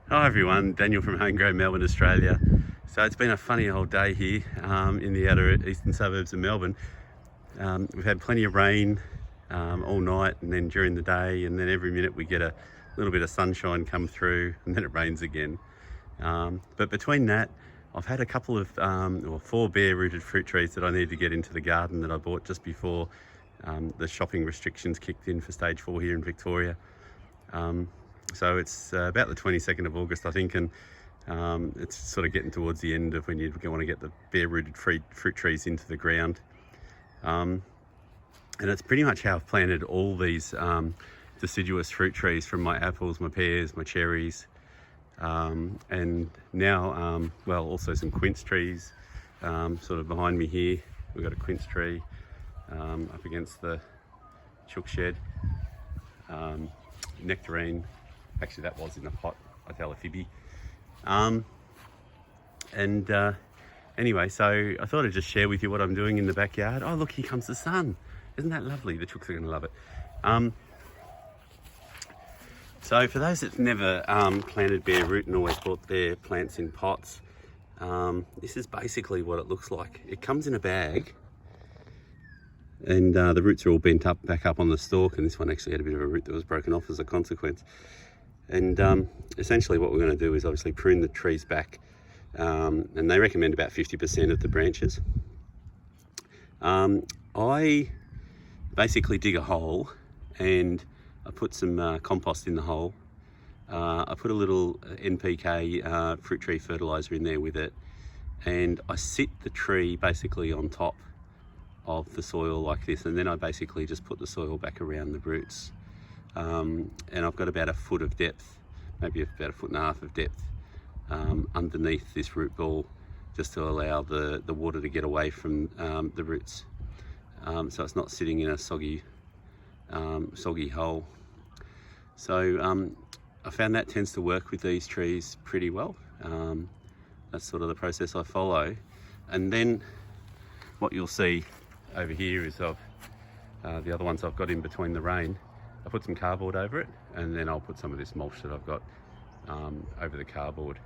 Hi everyone, Daniel from Homegrown Melbourne, Australia. So it's been a funny old day here in the outer eastern suburbs of Melbourne. We've had plenty of rain all night and then during the day, and then every minute we get a little bit of sunshine come through and then it rains again. But between that, I've had a couple of, or 4 bare-rooted fruit trees that I need to get into the garden that I bought just before the shopping restrictions kicked in for stage 4 here in Victoria. So it's about the 22nd of August, I think, and it's sort of getting towards the end of when you want to get the bare-rooted fruit trees into the ground. And it's pretty much how I've planted all these deciduous fruit trees, from my apples, my pears, my cherries, and now, well, also some quince trees sort of behind me here. We've got a quince tree up against the chook shed, nectarine. Actually, that was in a pot, Phybi. Anyway, so I thought I'd just share with you what I'm doing in the backyard. Oh, look, here comes the sun. Isn't that lovely? The chooks are going to love it. So for those that's never planted bare root and always bought their plants in pots, this is basically what it looks like. It comes in a bag, and the roots are all bent up, back up on the stalk, and this one actually had a bit of a root that was broken off as a consequence. And essentially what we're going to do is obviously prune the trees back, and they recommend about 50% of the branches. I basically dig a hole and I put some compost in the hole. I put a little NPK fruit tree fertilizer in there with it, and I sit the tree basically on top of the soil like this, and then I basically just put the soil back around the roots. And I've got about a foot of depth, maybe about a foot and a half of depth underneath this root ball, just to allow the water to get away from the roots, so it's not sitting in a soggy hole. So I found that tends to work with these trees pretty well. That's sort of the process I follow. And then what you'll see over here is the other ones I've got in between the rain. I put some cardboard over it, and then I'll put some of this mulch that I've got over the cardboard.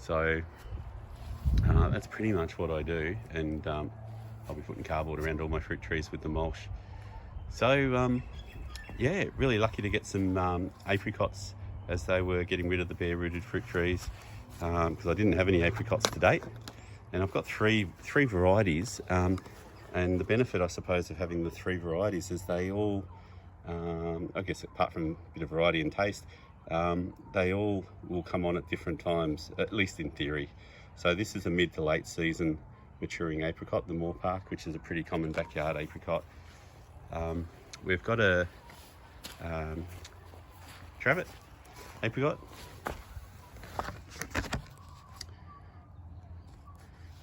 So that's pretty much what I do, and I'll be putting cardboard around all my fruit trees with the mulch. So yeah, really lucky to get some apricots as they were getting rid of the bare-rooted fruit trees, because I didn't have any apricots to date, and I've got three varieties, and the benefit I suppose of having the 3 varieties is they all, I guess apart from a bit of variety and taste, they all will come on at different times, at least in theory. So this is a mid to late season maturing apricot, the Moorpark, which is a pretty common backyard apricot. We've got a Trevatt apricot,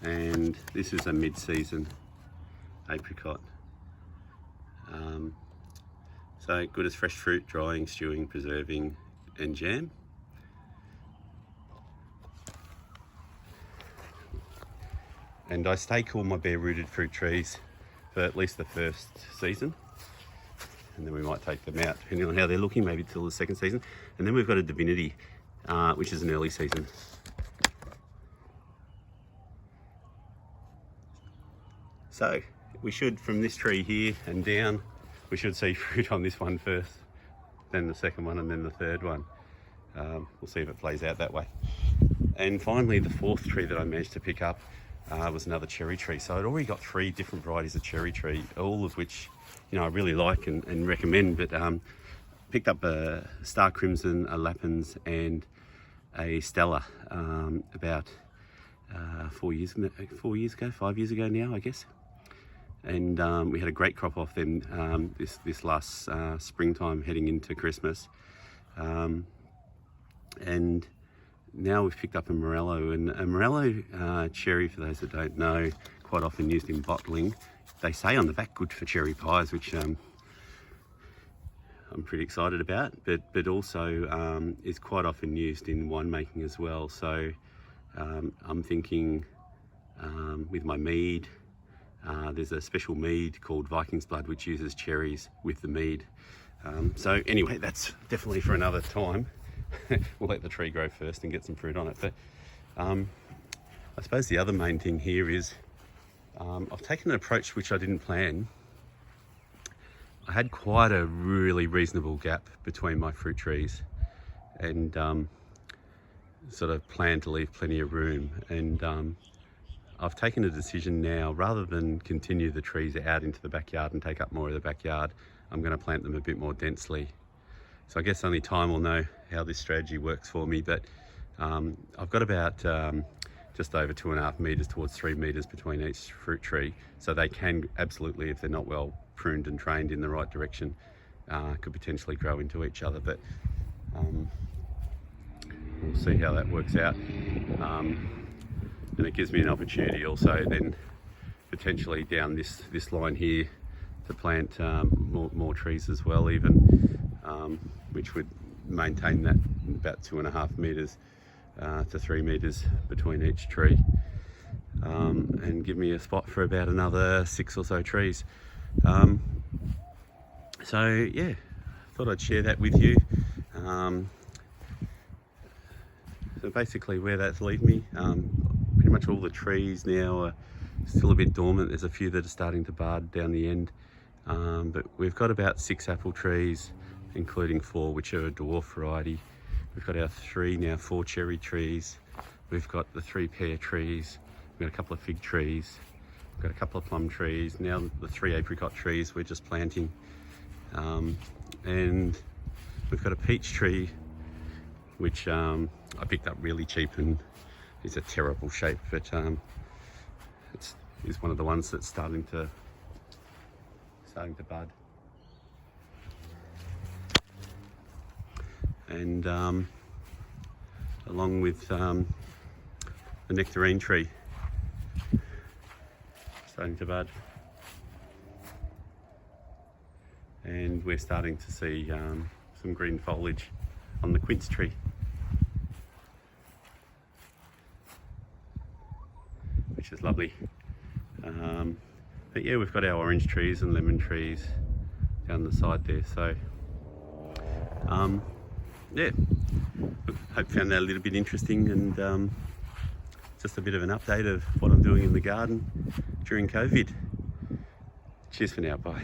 and this is a mid-season apricot. So good as fresh fruit, drying, stewing, preserving and jam. And I stake all my bare-rooted fruit trees for at least the first season, and then we might take them out depending on how they're looking, maybe till the second season. And then we've got a Divinity, which is an early season. So we should, from this tree here and down, we should see fruit on this one first, then the second one, and then the third one. We'll see if it plays out that way. And finally, the 4th tree that I managed to pick up was another cherry tree. So I'd already got 3 different varieties of cherry tree, all of which, you know, I really like and recommend. But picked up a Star Crimson, a Lapins, and a Stella about 5 years ago now, I guess. And we had a great crop off them this last springtime heading into Christmas. And now we've picked up a Morello, and a Morello cherry, for those that don't know, quite often used in bottling. They say on the back good for cherry pies, which I'm pretty excited about, but also is quite often used in winemaking as well. So I'm thinking with my mead, there's a special mead called Viking's Blood which uses cherries with the mead. So anyway, that's definitely for another time. we'll let the tree grow first and get some fruit on it. But I suppose the other main thing here is I've taken an approach which I didn't plan. I had quite a really reasonable gap between my fruit trees, and sort of planned to leave plenty of room. And I've taken a decision now, rather than continue the trees out into the backyard and take up more of the backyard, I'm going to plant them a bit more densely. So I guess only time will know how this strategy works for me, but I've got about just over 2.5 metres towards 3 metres between each fruit tree, so they can absolutely, if they're not well pruned and trained in the right direction, could potentially grow into each other. But we'll see how that works out. And it gives me an opportunity also then potentially down this line here to plant more trees as well, even, which would maintain that about 2.5 metres to 3 metres between each tree, and give me a spot for about another 6 or so trees. So yeah, thought I'd share that with you. So basically where that's lead me, pretty much all the trees now are still a bit dormant. There's a few that are starting to bud down the end, but we've got about 6 apple trees, including 4 which are a dwarf variety. We've got our 4 cherry trees. We've got the 3 pear trees. We've got a couple of fig trees. We've got a couple of plum trees. Now the 3 apricot trees we're just planting. And we've got a peach tree, which I picked up really cheap and is a terrible shape, but it's one of the ones that's starting to bud. And along with the nectarine tree starting to bud, and we're starting to see some green foliage on the quince tree, which is lovely. But yeah, we've got our orange trees and lemon trees down the side there. So yeah, hope you found that a little bit interesting, and just a bit of an update of what I'm doing in the garden during COVID. Cheers for now, bye.